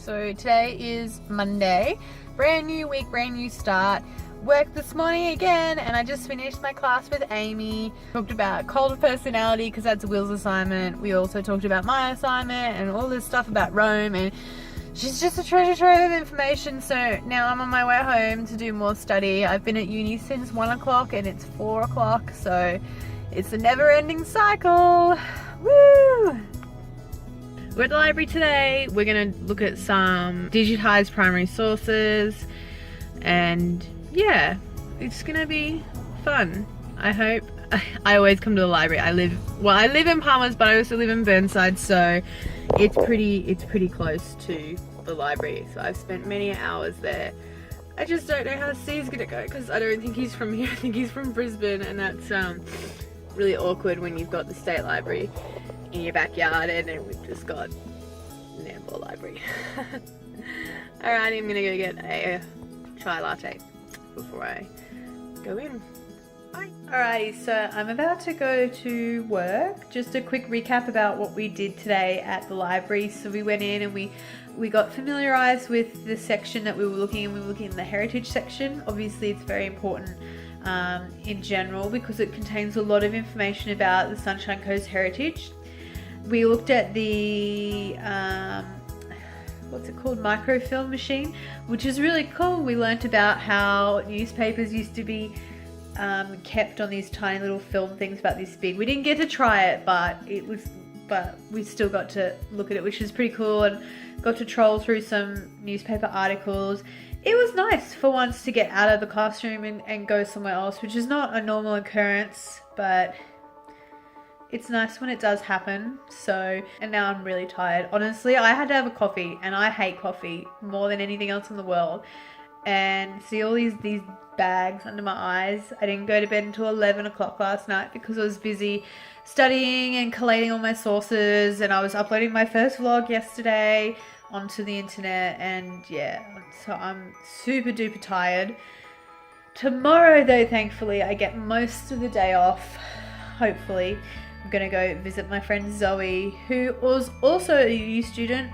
So today is Monday, brand new week, brand new start. Worked this morning again, and I just finished my class with Amy. Talked about cult of personality because that's Will's assignment. We also talked about my assignment and all this stuff about Rome, and she's just a treasure trove of information. So now I'm on my way home to do more study. I've been at uni since 1 o'clock and it's 4 o'clock, so it's a never-ending cycle. Woo! We're at the library today. We're going to look at some digitized primary sources, and yeah, it's going to be fun, I hope. I always come to the library. I live in Palmers, but I also live in Burnside, so it's pretty close to the library. So I've spent many hours there. I just don't know how Steve's going to go because I don't think he's from here. I think he's from Brisbane, and that's really awkward when you've got the state library in your backyard and then we've just got Nambour Library. Alrighty, I'm gonna go get a chai latte before I go in. Bye. Alrighty, so I'm about to go to work. Just a quick recap about what we did today at the library. So we went in and we got familiarised with the section that we were looking in. We were looking in the heritage section. Obviously it's very important in general because it contains a lot of information about the Sunshine Coast heritage. We looked at the what's it called, microfilm machine, which is really cool. We learnt about how newspapers used to be kept on these tiny little film things about this big. We didn't get to try it, but we still got to look at it, which is pretty cool, and got to troll through some newspaper articles. It was nice for once to get out of the classroom and go somewhere else, which is not a normal occurrence, but it's nice when it does happen. So, and now I'm really tired. Honestly, I had to have a coffee, and I hate coffee more than anything else in the world. And see all these bags under my eyes. I didn't go to bed until 11 o'clock last night because I was busy studying and collating all my sources, and I was uploading my first vlog yesterday onto the internet, and yeah, so I'm super duper tired. Tomorrow though, thankfully, I get most of the day off, hopefully. I'm gonna go visit my friend Zoe, who was also a uni student,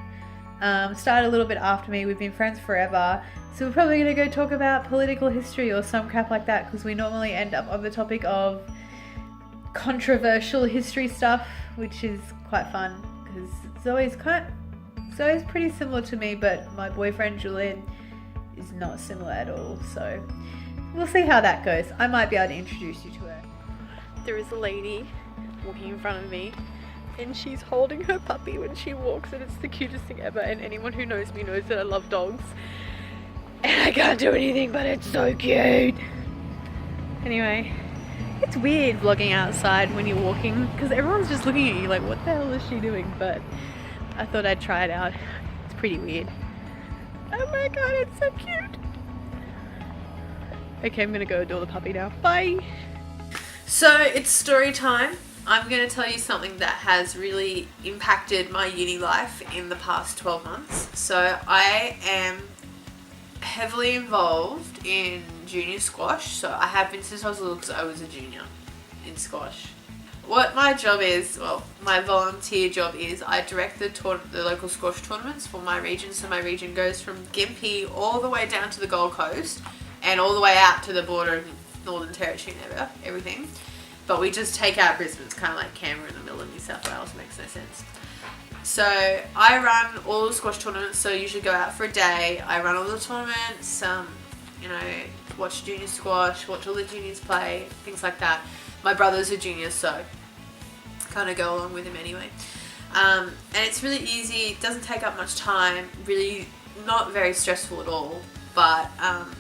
started a little bit after me. We've been friends forever, so we're probably gonna go talk about political history or some crap like that, because we normally end up on the topic of controversial history stuff, which is quite fun because Zoe's pretty similar to me, but my boyfriend Julian is not similar at all, so we'll see how that goes. I might be able to introduce you to her. There is a lady walking in front of me, and she's holding her puppy when she walks, and it's the cutest thing ever, and anyone who knows me knows that I love dogs, and I can't do anything, but it's so cute. Anyway, it's weird vlogging outside when you're walking because everyone's just looking at you like, what the hell is she doing? But I thought I'd try it out. It's pretty weird. Oh my god, it's so cute. Okay, I'm gonna go adore the puppy now. Bye. So it's story time. I'm going to tell you something that has really impacted my uni life in the past 12 months. So I am heavily involved in junior squash. So I have been since I was little because I was a junior in squash. What my job is, well, my volunteer job is, I direct the local squash tournaments for my region. So my region goes from Gympie all the way down to the Gold Coast and all the way out to the border of Northern Territory and everything. But we just take out Brisbane. It's kind of like Canberra in the middle of New South Wales. Makes no sense. So I run all the squash tournaments. So I usually go out for a day. I run all the tournaments. You know, watch junior squash, watch all the juniors play, things like that. My brother's a junior, so kind of go along with him anyway. And it's really easy. It doesn't take up much time. Really not very stressful at all. But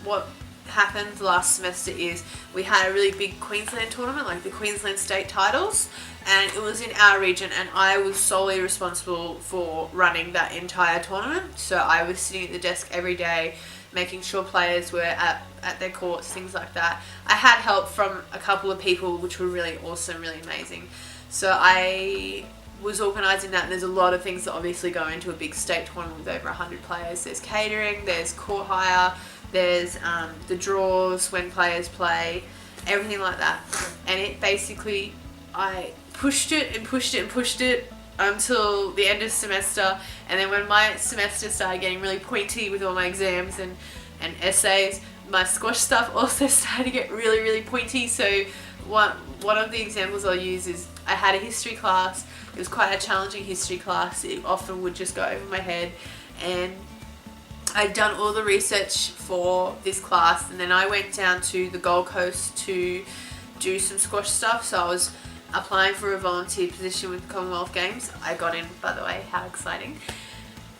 what happened last semester is we had a really big Queensland tournament, like the Queensland state titles, and it was in our region, and I was solely responsible for running that entire tournament. So I was sitting at the desk every day making sure players were at their courts, things like that. I had help from a couple of people which were really awesome, really amazing. So I was organising that, and there's a lot of things that obviously go into a big state tournament with over 100 players. There's catering, there's court hire, there's the draws when players play, everything like that. And it basically, I pushed it and pushed it and pushed it until the end of semester, and then when my semester started getting really pointy with all my exams and essays, my squash stuff also started to get really pointy. So one of the examples I'll use is I had a history class. It was quite a challenging history class. It often would just go over my head, and I'd done all the research for this class, and then I went down to the Gold Coast to do some squash stuff. So I was applying for a volunteer position with the Commonwealth Games. I got in, by the way, how exciting.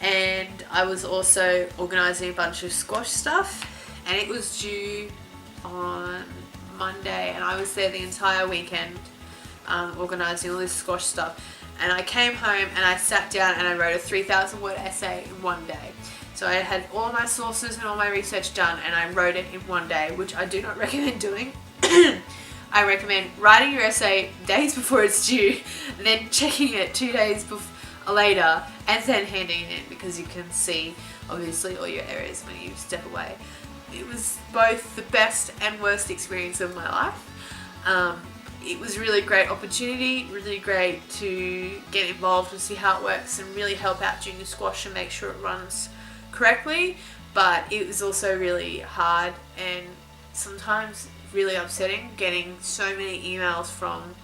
And I was also organising a bunch of squash stuff, and it was due on Monday, and I was there the entire weekend organising all this squash stuff. And I came home and I sat down and I wrote a 3,000 word essay in one day. So I had all my sources and all my research done, and I wrote it in one day, which I do not recommend doing. I recommend writing your essay days before it's due, then checking it 2 days later, and then handing it in, because you can see obviously all your errors when you step away. It was both the best and worst experience of my life. It was really great opportunity, really great to get involved and see how it works and really help out junior squash and make sure it runs correctly. But it was also really hard and sometimes really upsetting, getting so many emails from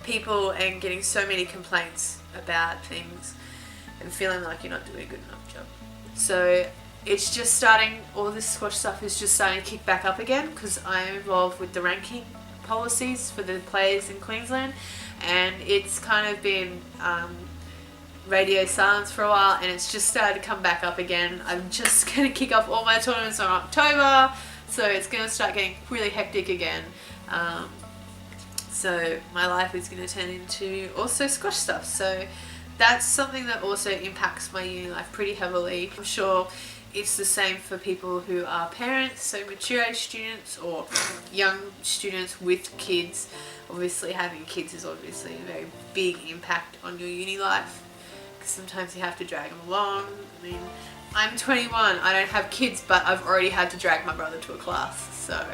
people and getting so many complaints about things and feeling like you're not doing a good enough job. So it's just starting, all this squash stuff is just starting to kick back up again, because I am involved with the ranking policies for the players in Queensland, and it's kind of been radio silence for a while, and it's just started to come back up again. I'm just going to kick off all my tournaments in October, so it's going to start getting really hectic again. So my life is going to turn into also squash stuff. So that's something that also impacts my uni life pretty heavily. I'm sure it's the same for people who are parents, so mature age students or young students with kids. Obviously having kids is obviously a very big impact on your uni life, because sometimes you have to drag them along. I mean, I'm 21, I don't have kids, but I've already had to drag my brother to a class. So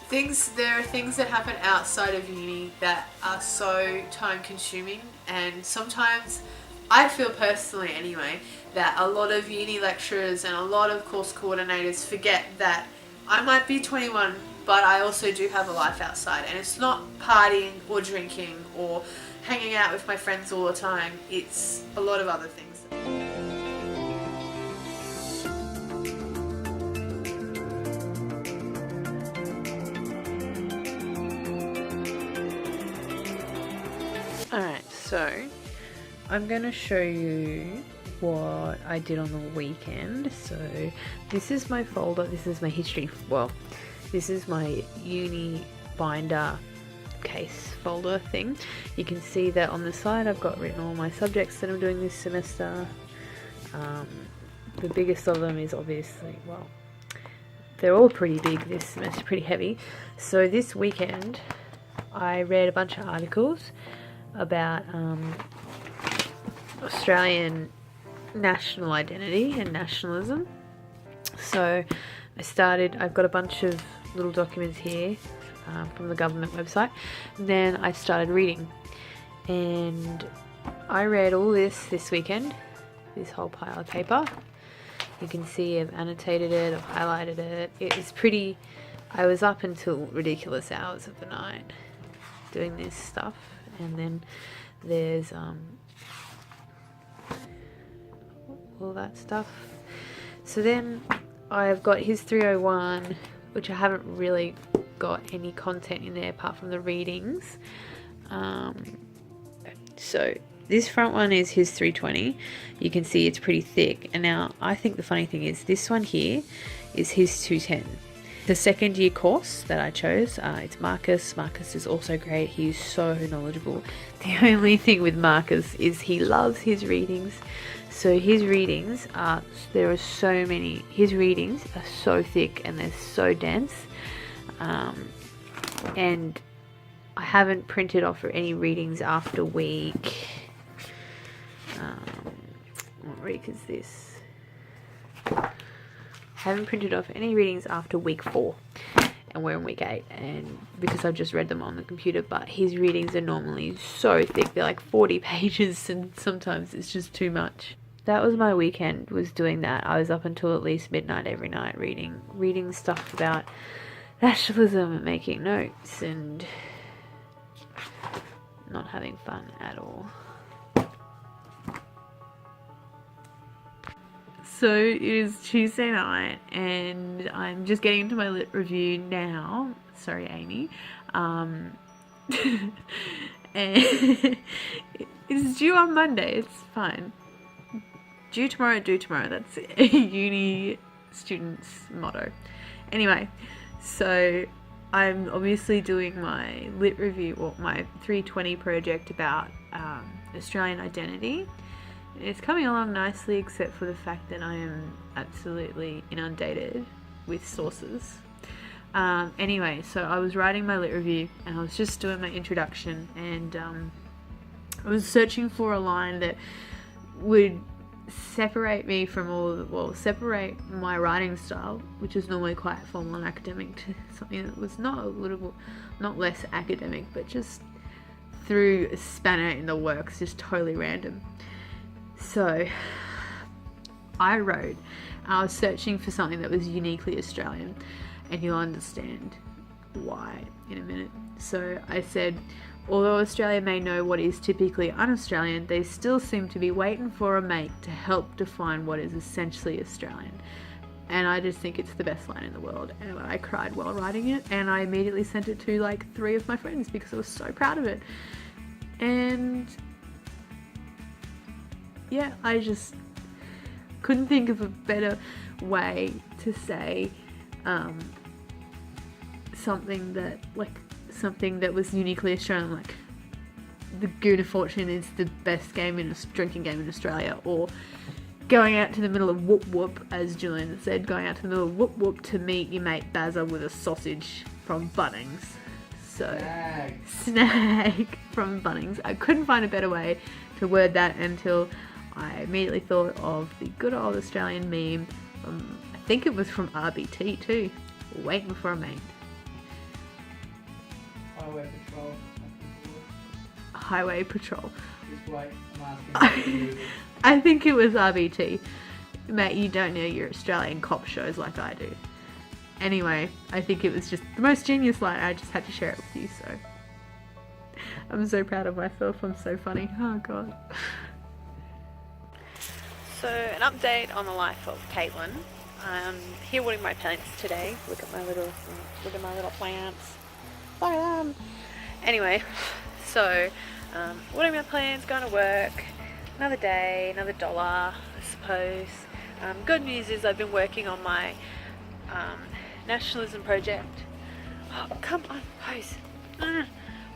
there are things that happen outside of uni that are so time consuming, and sometimes I feel personally anyway that a lot of uni lecturers and a lot of course coordinators forget that I might be 21, but I also do have a life outside, and it's not partying or drinking or hanging out with my friends all the time. It's a lot of other things. Alright, so I'm going to show you what I did on the weekend. So this is my folder, this is my history, well, this is my uni binder case folder thing. You can see that on the side I've got written all my subjects that I'm doing this semester. The biggest of them is obviously, well, they're all pretty big this semester, pretty heavy. So this weekend I read a bunch of articles about Australian national identity and nationalism. So I've got a bunch of little documents here from the government website, and then I started reading, and I read all this weekend, this whole pile of paper. You can see I've annotated it, I've highlighted it. It was pretty, I was up until ridiculous hours of the night doing this stuff. And then there's all that stuff. So then I've got his 301, which I haven't really got any content in there apart from the readings. So this front one is his 320. You can see it's pretty thick. And now I think the funny thing is this one here is his 210. The second year course that I chose, it's Marcus. Marcus is also great. He's so knowledgeable. The only thing with Marcus is he loves his readings. So his readings are, his readings are so thick and they're so dense. And I haven't printed off any readings after week, what week is this? I haven't printed off any readings after week 4. and we're in week 8, and because I've just read them on the computer, but his readings are normally so thick, they're like 40 pages, and sometimes it's just too much. That was my weekend, was doing that. I was up until at least midnight every night reading stuff about nationalism and making notes and not having fun at all. So it is Tuesday night and I'm just getting into my lit review now. Sorry, Amy. And it's due on Monday. It's fine. Due tomorrow, do tomorrow. That's a uni student's motto. Anyway, so I'm obviously doing my lit review, or my 320 project about Australian identity. It's coming along nicely, except for the fact that I am absolutely inundated with sources. Anyway, so I was writing my lit review and I was just doing my introduction, and I was searching for a line that would separate me from separate my writing style, which is normally quite formal and academic, to something that was not less academic, but just threw a spanner in the works, just totally random. So I was searching for something that was uniquely Australian, and you'll understand why in a minute. So I said, although Australia may know what is typically un-Australian, they still seem to be waiting for a mate to help define what is essentially Australian. And I just think it's the best line in the world, and I cried while writing it, and I immediately sent it to like 3 of my friends because I was so proud of it. And yeah, I just couldn't think of a better way to say something that was uniquely Australian, like the Goon of Fortune is the best drinking game in Australia, or going out to the middle of Whoop Whoop, as Julian said, going out to the middle of Whoop Whoop to meet your mate Bazza with a sausage from Bunnings. So, snag from Bunnings. I couldn't find a better way to word that until I immediately thought of the good old Australian meme from, I think it was from RBT too, waiting for a mate. Highway Patrol. Just wait, I'm asking. I think it was RBT. Mate, you don't know your Australian cop shows like I do. Anyway, I think it was just the most genius line. I just had to share it with you, so I'm so proud of myself. I'm so funny. Oh god. So, an update on the life of Caitlin. I'm here watering my plants today. Look at my little plants. Look at them. Anyway, so watering my plants, going to work. Another day, another dollar, I suppose. Good news is I've been working on my nationalism project. Oh, come on, pose.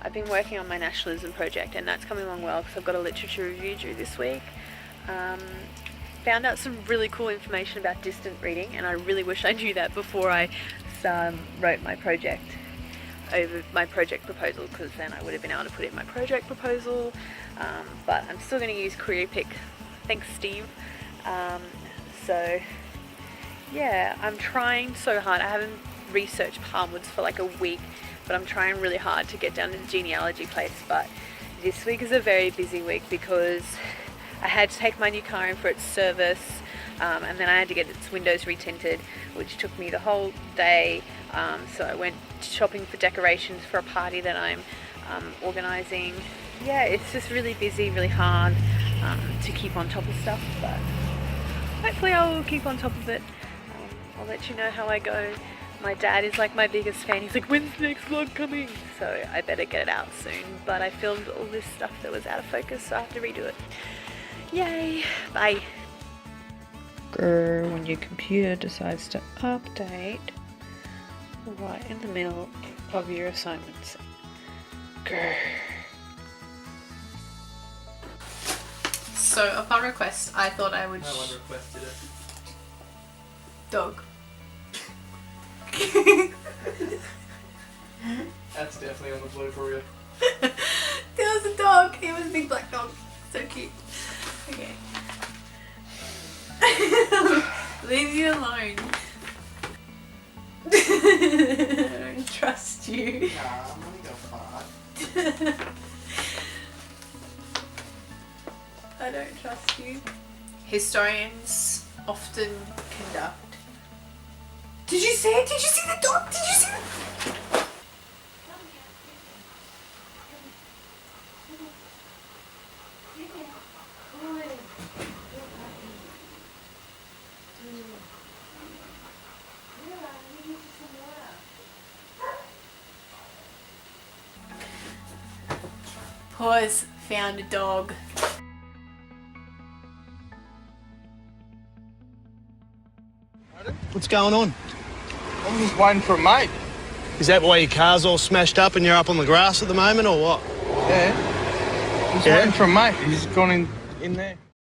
I've been working on my nationalism project, and that's coming along well because I've got a literature review due this week. Found out some really cool information about distant reading, and I really wish I knew that before I wrote my project proposal, because then I would have been able to put it in my project proposal, but I'm still going to use CareerPick. Thanks, Steve. So yeah, I'm trying so hard. I haven't researched Palmwoods for like a week, but I'm trying really hard to get down to the genealogy place. But this week is a very busy week because I had to take my new car in for its service, and then I had to get its windows retinted, which took me the whole day. So I went shopping for decorations for a party that I'm organising. Yeah, it's just really busy, really hard to keep on top of stuff, but hopefully I will keep on top of it. I'll let you know how I go. My dad is like my biggest fan. He's like, when's the next vlog coming? So I better get it out soon. But I filmed all this stuff that was out of focus, so I have to redo it. Yay! Bye! Grr, when your computer decides to update right in the middle of your assignments. Grr. So, upon request, I thought I would... No one requested it. Dog. That's definitely on the blooper reel. There was a dog. It was a big black dog. So cute. Okay. Leave me alone. trust you. Nah, I'm gonna go fart. I don't trust you. Historians often conduct. Did you see it? Did you see the dog? Did you see it? Paws found a dog. What's going on? I'm just waiting for a mate. Is that why your car's all smashed up and you're up on the grass at the moment, or what? Yeah. Just Yeah? waiting for a mate. He's gone in there.